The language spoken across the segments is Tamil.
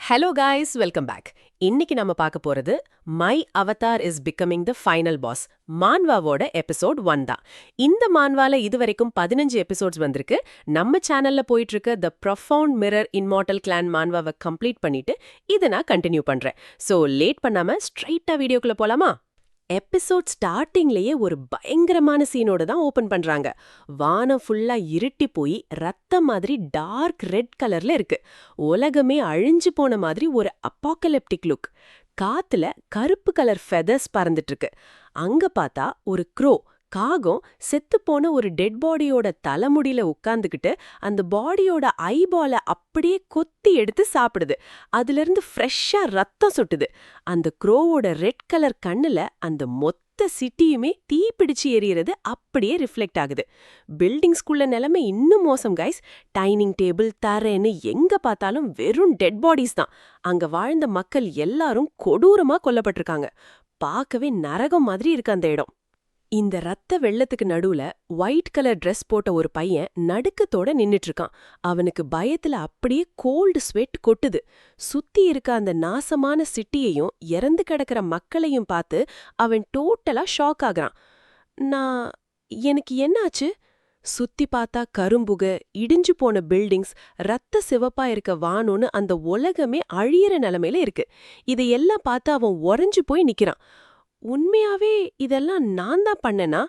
Hello guys, welcome back. இன்னைக்கு நம்ம பார்க்க போறது my avatar is becoming the final boss மான்வாவோட எபிசோட் 1 தான். இந்த மான்வால இதுவரைக்கும் 15 எபிசோட்ஸ் வந்திருக்கு. நம்ம சேனல்ல போயிட்டு இருக்க த ப்ரொஃபவுண்ட் மிரர் இன்மார்டல் கிளான் மான்வாவை கம்ப்ளீட் பண்ணிட்டு இதை நான் கண்டினியூ பண்றேன். ஸோ லேட் பண்ணாம ஸ்ட்ரைட்டா வீடியோக்குள்ள போலாமா? எபிசோட் ஸ்டார்டிங்லயே ஒரு பயங்கரமான சீனோட தான் ஓபன் பண்றாங்க. வானம் ஃபுல்லா இருட்டி போய் ரத்தம் மாதிரி டார்க் ரெட் கலர்ல இருக்கு. உலகமே அழிஞ்சு போன மாதிரி ஒரு அப்பாக்கலிப்டிக் லுக். காத்துல கருப்பு கலர் ஃபெதர்ஸ் பறந்துட்டு இருக்கு. அங்க பார்த்தா ஒரு காகம் செத்துப்போன ஒரு டெட் பாடியோட தலைமுடியில உட்கார்ந்துகிட்டு அந்த பாடியோட ஐபால அப்படியே கொத்தி எடுத்து சாப்பிடுது. அதுல இருந்து ஃப்ரெஷ்ஷா ரத்தம் சொட்டுது. அந்த க்ரோவோட ரெட் கலர் கண்ணுல அந்த மொத்த சிட்டியுமே தீப்பிடிச்சு எரியறது அப்படியே ரிஃப்ளெக்ட் ஆகுது. பில்டிங்ஸ்குள்ள நிலைமை இன்னும் மோசம் கைஸ். டைனிங் டேபிள், தரைன்னு எங்க பார்த்தாலும் வெறும் டெட் பாடிஸ் தான். அங்க வாழ்ந்த மக்கள் எல்லாரும் கொடூரமா கொல்லப்பட்டிருக்காங்க. பார்க்கவே நரகம் மாதிரி இருக்கு அந்த இடம். இந்த ரத்த வெள்ளத்துக்கு நடுவுல ஒயிட் கலர் ட்ரெஸ் போட்ட ஒரு பையன் நடுக்கத்தோட நின்னுட்டு இருக்கான். அவனுக்கு பயத்துல அப்படியே கோல்டு ஸ்வெட் கொட்டுது. சுத்தி இருக்க அந்த நாசமான சிட்டியையும் இறந்து கிடக்கிற மக்களையும் பார்த்து அவன் டோட்டலா ஷாக் ஆகுறான். எனக்கு என்னாச்சு? சுத்தி பார்த்தா கரும்புக, இடிஞ்சு போன பில்டிங்ஸ், ரத்த சிவப்பா இருக்க வானோன்னு அந்த உலகமே அழியிற நிலைமையில இருக்கு. இதையெல்லாம் பார்த்து அவன் உறைஞ்சு போய் நிக்கிறான். உண்மையாவே இதெல்லாம் நான் தான் பண்ணனா?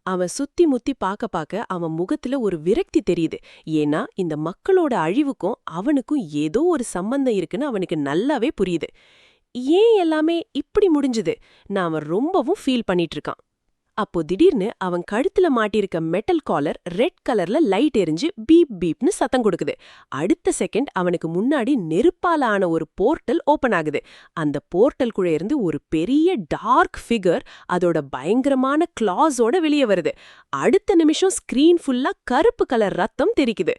அவன் சுத்தி முத்தி பார்க்க அவன் முகத்துல ஒரு விரக்தி தெரியுது. ஏன்னா இந்த மக்களோட அழிவுக்கும் அவனுக்கும் ஏதோ ஒரு சம்பந்தம் இருக்குன்னு அவனுக்கு நல்லாவே புரியுது. ஏன் எல்லாமே இப்படி முடிஞ்சுது நான் அவன் ரொம்பவும் ஃபீல் பண்ணிட்டு இருக்கான். அப்போ திடீர்னு அவன் கழுத்துல மாட்டிருக்க மெட்டல் காலர் ரெட் கலர்ல லைட் எரிஞ்சு பீப் பீப்னு சத்தம் கொடுக்குது. அடுத்த செகண்ட் அவனுக்கு முன்னாடி நெருப்பால ஆன ஒரு போர்ட்டல் ஓபன் ஆகுது. அந்த போர்ட்டல்குள்ள இருந்து ஒரு பெரிய டார்க் ஃபிகர் அதோட பயங்கரமான கிளாஸோட வெளியே வருது. அடுத்த நிமிஷம் ஸ்கிரீன் ஃபுல்லா கருப்பு கலர் ரத்தம் தெரிக்குது.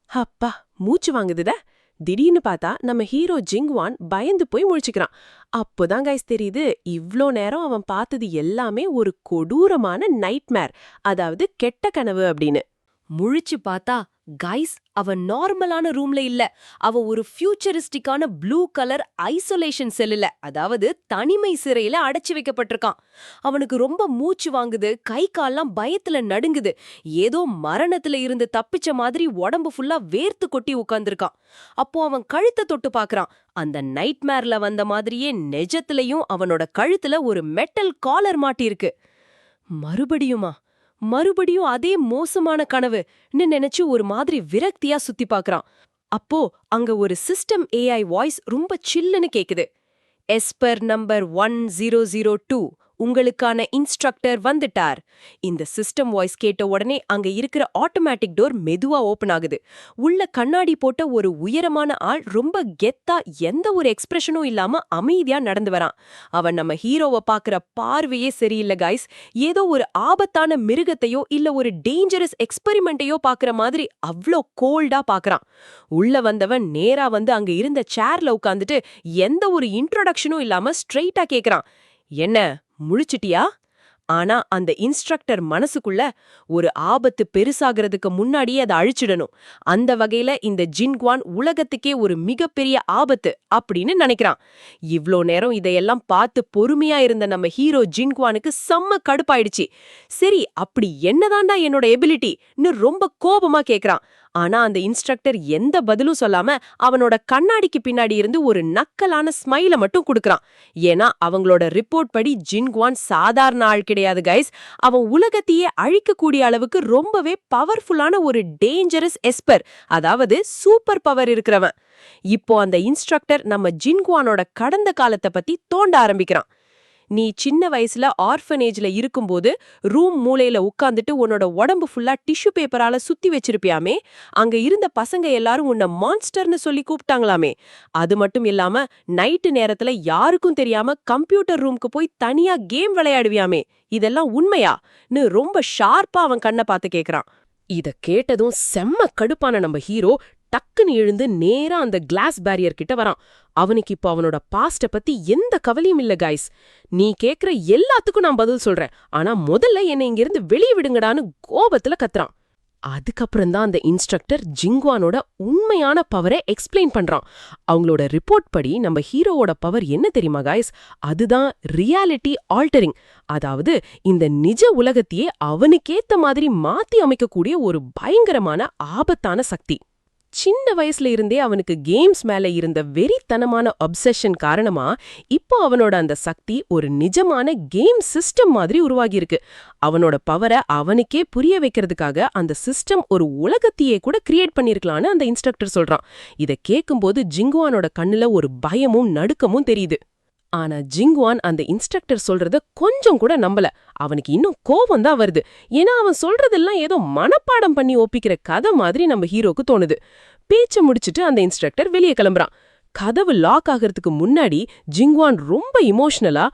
அப்பா, மூச்சு வாங்குதுதா. திடீர்னு பார்த்தா நம்ம ஹீரோ ஜிங்வான் பயந்து போய் முழிச்சுக்கிறான். அப்போதான் கைஸ் தெரியுது, இவ்ளோ நேரம் அவன் பார்த்தது எல்லாமே ஒரு கொடூரமான நைட்மேர், அதாவது கெட்ட கனவு அப்படின்னு. முழிச்சு பார்த்தா கைஸ், அவன் நார்மலான ரூம்ல இல்ல. அவ ஒரு ஃபியூச்சரிஸ்டிக்கான ப்ளூ கலர் ஐசோலேஷன் செல்லுல, அதாவது தனிமை சிறையில அடைச்சு வைக்கப்பட்டிருக்கான். அவனுக்கு ரொம்ப மூச்சு வாங்குது, கை கால்லாம் பயத்துல நடுங்குது. ஏதோ மரணத்துல இருந்து தப்பிச்ச மாதிரி உடம்பு ஃபுல்லா வேர்த்து கொட்டி உட்கார்ந்துருக்கான். அப்போ அவன் கழுத்தை தொட்டு பாக்குறான். அந்த நைட்மேர்ல வந்த மாதிரியே நெஜத்திலையும் அவனோட கழுத்துல ஒரு மெட்டல் காலர் மாட்டிருக்கு. மறுபடியும் அதே மோசமான கனவுன்னு நினைச்சு ஒரு மாதிரி விரக்தியா சுத்தி பார்க்கறான். அப்போ அங்க ஒரு சிஸ்டம் ஏஐ வாய்ஸ் ரொம்ப சில்லுன்னு கேக்குது. எஸ்பர் நம்பர் 1002, உங்களுக்கான இன்ஸ்ட்ரக்டர் வந்துட்டார். இந்த சிஸ்டம் வாய்ஸ் கேட்ட உடனே அங்க இருக்கிற ஆட்டோமேட்டிக் டோர் மெதுவா ஓபன் ஆகுது. உள்ள கண்ணாடி போட்ட ஒரு உயரமான ஆள் ரொம்ப கெத்தா எந்த ஒரு எக்ஸ்பிரஷனும் இல்லாம அமைதியா நடந்து வரான். அவன் நம்ம ஹீரோவை பாக்குற பார்வையே சரியில்லை கைஸ். ஏதோ ஒரு ஆபத்தான மிருகத்தையோ இல்ல ஒரு டேஞ்சரஸ் எக்ஸ்பெரிமெண்ட்டையோ பாக்குற மாதிரி அவ்ளோ கோல்டா பாக்குறான். உள்ள வந்தவன் நேரா வந்து அங்க இருந்த சேர்ல உட்காந்துட்டு எந்த ஒரு இன்ட்ரோடக்ஷனும் இல்லாம ஸ்ட்ரெயிட்டா கேக்குறான், என்ன முழிச்சிட்டியா? ஆனா அந்த இன்ஸ்ட்ரக்டர் மனசுக்குள்ள ஒரு ஆபத்து பெருசாகிறதுக்கு முன்னாடியே அதை அழிச்சிடணும். அந்த வகையில இந்த ஜின்குவான் உலகத்துக்கே ஒரு மிகப்பெரிய ஆபத்து அப்படின்னு நினைக்கிறான். இவ்ளோ நேரம் இதையெல்லாம் பார்த்து பொறுமையா இருந்த நம்ம ஹீரோ ஜின்குவானுக்கு செம்ம கடுப்பாயிடுச்சு. சரி, அப்படி என்னதான்டா என்னோட எபிலிட்டின்னு ரொம்ப கோபமா கேக்குறான். ஆனா அந்த இன்ஸ்ட்ரக்டர் எந்த பதிலும் சொல்லாம அவனோட கண்ணாடிக்கு பின்னாடி இருந்து ஒரு நக்கலான ஸ்மைல மட்டும் கொடுக்கறான். ஏன்னா அவங்களோட ரிப்போர்ட் படி ஜின்குவான் சாதாரண ஆள் கிடையாது கைஸ். அவன் உலகத்தையே அழிக்கக்கூடிய அளவுக்கு ரொம்பவே பவர்ஃபுல்லான ஒரு டேஞ்சரஸ் எஸ்பர், அதாவது சூப்பர் பவர் இருக்கிறவன். இப்போ அந்த இன்ஸ்ட்ரக்டர் நம்ம ஜின்குவானோட கடந்த காலத்தை பத்தி தோண்ட ஆரம்பிக்கிறான். நீ சின்ன வயசுல ஆர்ஃபனேஜ்ல இருக்கும்போது ரூம் மூலையில உட்காந்துட்டு உன்னோட உடம்பு ஃபுல்லா டிஷ்யூ பேப்பரால சுத்தி வச்சிருப்பியாமே, அங்க இருந்த பசங்க எல்லாரும் உன்னை மான்ஸ்டர்னு சொல்லி கூப்பிட்டாங்களாமே. அது மட்டும் இல்லாம நைட்டு நேரத்துல யாருக்கும் தெரியாம கம்ப்யூட்டர் ரூம்க்கு போய் தனியா கேம் விளையாடுவியாமே, இதெல்லாம் உண்மையான்னு ரொம்ப ஷார்ப்பா அவன் கண்ணை பார்த்து கேக்குறான். இத கேட்டதும் செம்ம கடுப்பான நம்ம ஹீரோ டக்குன்னு எழுந்து நேரா அந்த கிளாஸ் பேரியர் கிட்ட வரான். அவனுக்கு இப்போ அவனோட பாஸ்ட பத்தி எந்த கவலையும் இல்ல கைஸ். நீ கேக்குற எல்லாத்துக்கும் நான் பதில் சொல்றேன், ஆனா முதல்ல என்னை இங்கிருந்து வெளியே விடுங்கடான்னு கோபத்துல கத்துறான். அதுக்கப்புறம் தான் அந்த இன்ஸ்ட்ரக்டர் ஜிங்குவானோட உண்மையான பவரை எக்ஸ்பிளைன் பண்றான். அவங்களோட ரிப்போர்ட் படி நம்ம ஹீரோவோட பவர் என்ன தெரியுமா காய்ஸ்? அதுதான் ரியாலிட்டி ஆல்டரிங். அதாவது இந்த நிஜ உலகத்தையே அவனுக்கேத்த மாதிரி மாத்தி அமைக்கக்கூடிய ஒரு பயங்கரமான ஆபத்தான சக்தி. சின்ன வயசுல இருந்தே அவனுக்கு கேம்ஸ் மேல இருந்த வெறித்தனமான அப்சஷன் காரணமா இப்போ அவனோட அந்த சக்தி ஒரு நிஜமான கேம் சிஸ்டம் மாதிரி உருவாகியிருக்கு. அவனோட பவரை அவனுக்கே புரிய வைக்கிறதுக்காக அந்த சிஸ்டம் ஒரு உலகத்தையே கூட கிரியேட் பண்ணிருக்கலான்னு அந்த இன்ஸ்ட்ரக்டர் சொல்றான். இத கேட்கும்போது ஜிங்குவானோட கண்ணுல ஒரு பயமும் நடுக்கமும் தெரியுது. ஆனா ஜிங்குவான் அந்த இன்ஸ்ட்ரக்டர் சொல்றத கொஞ்சம் கூட நம்பல. அவனுக்கு இன்னும் கோபம் தான் வருது. ஏன்னா அவன் சொல்றதெல்லாம் ஏதோ மனப்பாடம் பண்ணி ஒப்பிக்கிற கதை மாதிரி நம்ம ஹீரோக்கு தோணுது. பேச்ச முடிச்சிட்டு அந்த இன்ஸ்ட்ரக்டர் வெளியே கிளம்புறான். கதவு லாக் ஆகிறதுக்கு முன்னாடி ஜிங்குவான் ரொம்ப இமோஷனலா,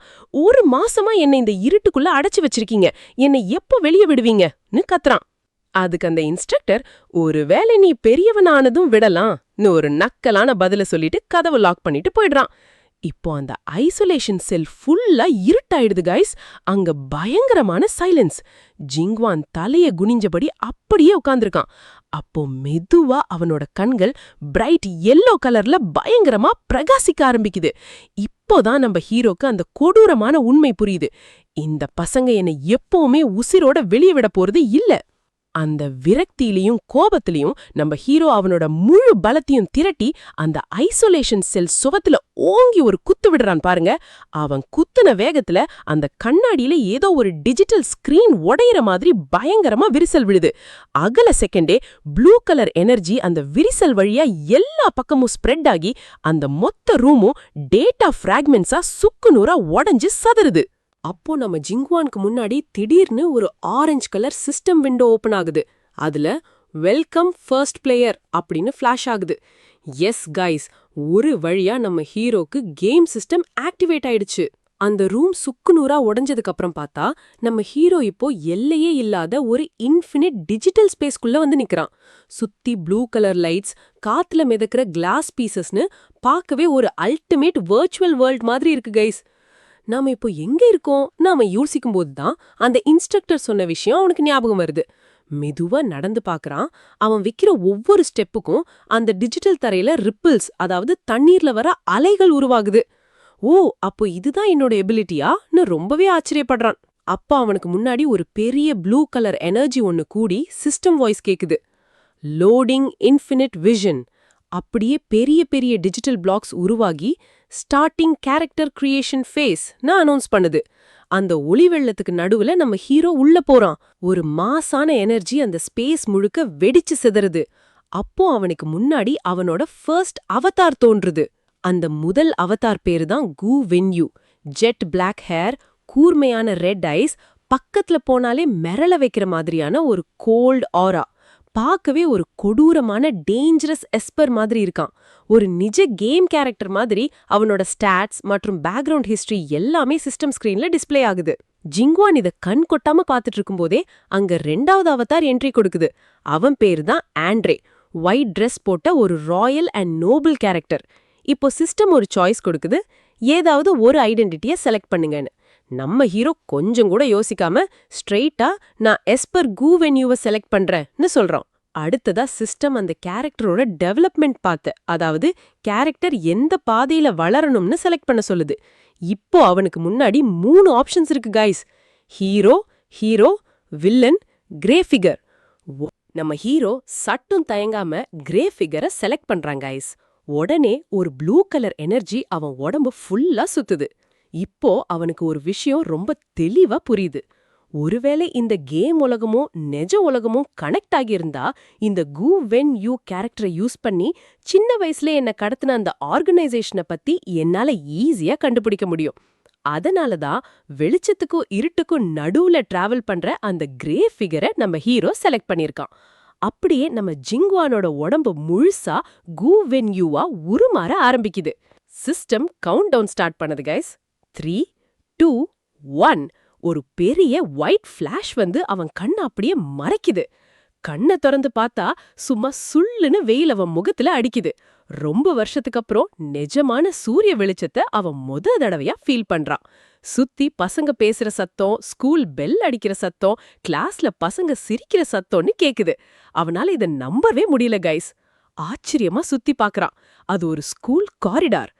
1 மாசமா என்னை இந்த இருட்டுக்குள்ள அடைச்சு வச்சிருக்கீங்க, என்னை எப்போ வெளியே விடுவீங்கன்னு கத்துறான். அதுக்கு அந்த இன்ஸ்ட்ரக்டர், ஒருவேளை நீ பெரியவனானதும் விடலாம்னு ஒரு நக்கலான பதில சொல்லிட்டு கதவு லாக் பண்ணிட்டு போயிடுறான். இப்போ அந்த ஐசோலேஷன் செல் ஃபுல்லா இருட்டாயிடுது கைஸ். அங்க பயங்கரமான சைலன்ஸ். ஜிங்குவான் தலைய குனிஞ்சபடி அப்படியே உட்கார்ந்திருக்கான். அப்போ மெதுவா அவனோட கண்கள் பிரைட் yellow கலர்ல பயங்கரமா பிரகாசிக்க ஆரம்பிக்குது. இப்போதான் நம்ம ஹீரோக்கு அந்த கொடூரமான உண்மை புரியுது. இந்த பசங்க என்னை எப்பவுமே உசிரோட வெளியே விட போறது இல்ல. அந்த விரக்தியிலையும் கோபத்திலையும் நம்ம ஹீரோ அவனோட முழு பலத்தையும் திரட்டி அந்த ஐசோலேஷன் செல் சுவத்துல ஓங்கி ஒரு குத்து விடுறான் பாருங்க. அவன் குத்துன வேகத்துல அந்த கண்ணாடியில ஏதோ ஒரு டிஜிட்டல் ஸ்கிரீன் உடையிற மாதிரி பயங்கரமா விரிசல் விழுது. அகல செகண்டே ப்ளூ கலர் எனர்ஜி அந்த விரிசல் வழியா எல்லா பக்கமும் ஸ்ப்ரெட் ஆகி அந்த மொத்த ரூமும் டேட்டா ஃப்ராக்மெண்ட்ஸா சுக்குநூறா உடைஞ்சு சதறுது. அப்போ நம்ம ஜிங்குவானுக்கு முன்னாடி திடீர்னு ஒரு orange colour system window open ஆகுது. அதுல வெல்கம் ஃபர்ஸ்ட் பிளேயர் அப்படின்னு ஃபிளாஷ் ஆகுது. எஸ் கைஸ், ஒரு வழியா நம்ம ஹீரோக்கு கேம் சிஸ்டம் ஆக்டிவேட் ஆயிடுச்சு. அந்த ரூம் சுக்குநூறா உடைஞ்சதுக்கு அப்புறம் பார்த்தா நம்ம ஹீரோ இப்போ எல்லையே இல்லாத ஒரு இன்ஃபினிட் டிஜிட்டல் ஸ்பேஸ்க்குள்ள வந்து நிக்கிறான். சுத்தி ப்ளூ கலர் லைட்ஸ், காத்துல மிதக்கிற கிளாஸ் பீசஸ்னு பார்க்கவே ஒரு அல்டிமேட் வர்ச்சுவல் வேர்ல்ட் மாதிரி இருக்கு கைஸ். நாம இப்போ எங்க இருக்கோம் நாம யோசிக்கும் போதுதான் அந்த இன்ஸ்ட்ரக்டர் சொன்ன விஷயம் அவனுக்கு ஞாபகம் வருது. மெதுவா நடந்து பாக்குறான். அவன் வைக்கிற ஒவ்வொரு ஸ்டெப்புக்கும் அந்த டிஜிட்டல் தரையில ரிப்பிள்ஸ், அதாவது தண்ணீர்ல வர அலைகள் உருவாகுது. ஓ, அப்போ இதுதான் என்னோட எபிலிட்டியான்னு ரொம்பவே ஆச்சரியப்படுறான். அப்பா அவனுக்கு முன்னாடி ஒரு பெரிய ப்ளூ கலர் எனர்ஜி ஒன்னு கூடி சிஸ்டம் வாய்ஸ் கேக்குது. Loading infinite vision. அப்படியே பெரிய பெரிய டிஜிட்டல் பிளாக்ஸ் உருவாகி ஸ்டார்டிங் கேரக்டர் கிரியேஷன் ஃபேஸ்னு அனௌன்ஸ் பண்ணுது. அந்த ஒளி வெள்ளத்துக்கு நடுவுல நம்ம ஹீரோ உள்ள போறான். ஒரு மாசான எனர்ஜி அந்த ஸ்பேஸ் முழுக்க வெடிச்சு சிதறுது. அப்போ அவனுக்கு முன்னாடி அவனோட ஃபர்ஸ்ட் அவதார் தோன்றுது. அந்த முதல் அவதார் பேரு தான் கு வென்யூ. ஜெட் பிளாக் ஹேர், கூர்மையான ரெட் ஐஸ், பக்கத்துல போனாலே மிரள வைக்கிற மாதிரியான ஒரு கோல்ட் ஆரா. பார்க்கவே ஒரு கொடூரமான டேஞ்சரஸ் எஸ்பர் மாதிரி இருக்கான். ஒரு நிஜ கேம் கேரக்டர் மாதிரி அவனோட ஸ்டாட்ஸ் மற்றும் பேக்ரவுண்ட் ஹிஸ்டரி எல்லாமே சிஸ்டம் ஸ்கிரீன்ல டிஸ்ப்ளே ஆகுது. ஜிங்குவான் இத கண் கொட்டாம பாத்துட்டு இருக்கும்போதே அங்க 2வது அவதார் என்ட்ரி கொடுக்குது. அவன் பேரு தான் ஆண்ட்ரே. ஒயிட் ட்ரெஸ் போட்ட ஒரு ராயல் அண்ட் நோபல் கேரக்டர். இப்போ சிஸ்டம் ஒரு சாய்ஸ் கொடுக்குது, ஏதாவது ஒரு ஐடென்டிட்டியை செலக்ட் பண்ணுங்கன்னு. நம்ம ஹீரோ கொஞ்சம் கூட யோசிக்காம ஸ்ட்ரெயிட்டா நான் எஸ்பர் கு வென்யூவை செலக்ட் பண்றேன்னு சொல்றான். அடுத்ததா சிஸ்டம் அந்த கேரக்டரோட டெவலப்மெண்ட் பார்த்து, அதாவது கேரக்டர் எந்த பாதையில வளரணும்னு செலக்ட் பண்ண சொல்லுது. இப்போ அவனுக்கு முன்னாடி 3 ஆப்ஷன்ஸ் இருக்கு guys. Hero, hero, villain, grey figure. நம்ம ஹீரோ சட்டும் தயங்காம கிரே ஃபிகரை செலக்ட் பண்றான் கைஸ். உடனே ஒரு ப்ளூ கலர் எனர்ஜி அவன் உடம்பு ஃபுல்லா சுத்துது. இப்போ அவனுக்கு ஒரு விஷயம் ரொம்ப தெளிவா புரியுது. ஒருவேளை இந்த கேம் உலகமும் நெஜ உலகமும் கனெக்ட் ஆகியிருந்தா இந்த கு வென் யூ கேரக்டரை யூஸ் பண்ணி சின்ன வயசுல என்ன கடத்தின அந்த ஆர்கனைசேஷனை பத்தி என்னால ஈஸியா கண்டுபிடிக்க முடியும். அதனாலதான் வெளிச்சத்துக்கும் இருட்டுக்கும் நடுவுல டிராவல் பண்ற அந்த கிரே ஃபிகரை நம்ம ஹீரோ செலக்ட் பண்ணிருக்கான். அப்படியே நம்ம ஜிங்குவானோட உடம்பு முழுசா கு வென் யூவா உருமாற ஆரம்பிக்குது. சிஸ்டம் கவுண்ட் டவுன் ஸ்டார்ட் பண்ணது கைஸ். 3, 2, 1. ஒரு பெரிய ஒயிட் ஃபிளாஷ் வந்து அவன் கண்ணை அப்படியே மறைக்குது. கண்ணை திறந்து பார்த்தா சும்மா சுள்ளுன்னு வெயில் அவன் முகத்துல அடிக்குது. ரொம்ப வருஷத்துக்கு அப்புறம் நிஜமான சூரிய வெளிச்சத்தை அவன் தடவையா ஃபீல் பண்றான். சுத்தி பசங்க பேசுற சத்தம், ஸ்கூல் பெல் அடிக்கிற சத்தம், கிளாஸ்ல பசங்க சிரிக்கிற சத்தம்னு கேக்குது. அவனால இத நம்பவே முடியல கைஸ். ஆச்சரியமா சுத்தி பாக்குறான். அது ஒரு ஸ்கூல் காரிடார்.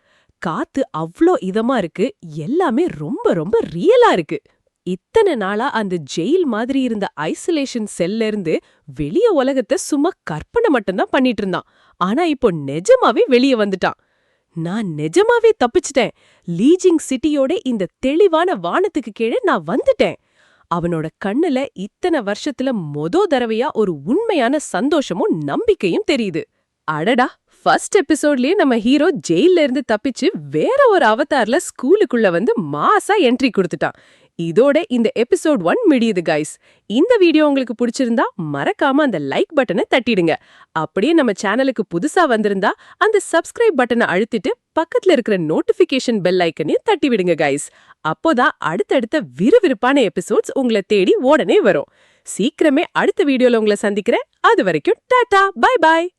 காத்து அவ்ளோ இதமா இருக்கு. எல்லாமே ரொம்ப ரொம்ப ரியலா இருக்கு. இத்தனை நாளா அந்த ஜெயில் மாதிரி இருந்த ஐசோலேஷன் செல்ல இருந்து வெளிய உலகத்தை சும்மா கற்பனை மட்டும்தான் பண்ணிட்டு இருந்தான். ஆனா இப்போ நிஜமாவே வெளிய வந்துட்டான். நான் நிஜமாவே தப்பிச்சிட்டேன். லீஜிங் சிட்டியோட இந்த தெளிவான வானத்துக்கு கீழே நான் வந்துட்டேன். அவனோட கண்ணுல இத்தனை வருஷத்துல தடவையா ஒரு உண்மையான சந்தோஷமும் நம்பிக்கையும் தெரியுது. அடடா, ஃபர்ஸ்ட் எபிசோட்லயே நம்ம ஹீரோ ஜெயில்ல இருந்து தப்பிச்சு வேற ஒரு அவதார்ல ஸ்கூலுக்குள்ள வந்து மாசா என்ட்ரி கொடுத்துட்டான். இதோட இந்த எபிசோட் 1 முடியுது கைஸ். இந்த வீடியோ உங்களுக்கு பிடிச்சிருந்தா மறக்காம அந்த லைக் பட்டனை தட்டிடுங்க. அப்படியே நம்ம சேனலுக்கு புதுசா வந்திருந்தா அந்த சப்ஸ்கிரைப் பட்டனை அழுத்திட்டு பக்கத்துல இருக்கிற நோட்டிபிகேஷன் பெல் ஐக்கனையும் தட்டி விடுங்க கைஸ். அப்போதான் அடுத்தடுத்த விறுவிறுப்பான எபிசோட்ஸ் உங்களை தேடி உடனே வரும். சீக்கிரமே அடுத்த வீடியோல உங்களை சந்திக்கிறேன். அது வரைக்கும் டாடா, பை பாய்.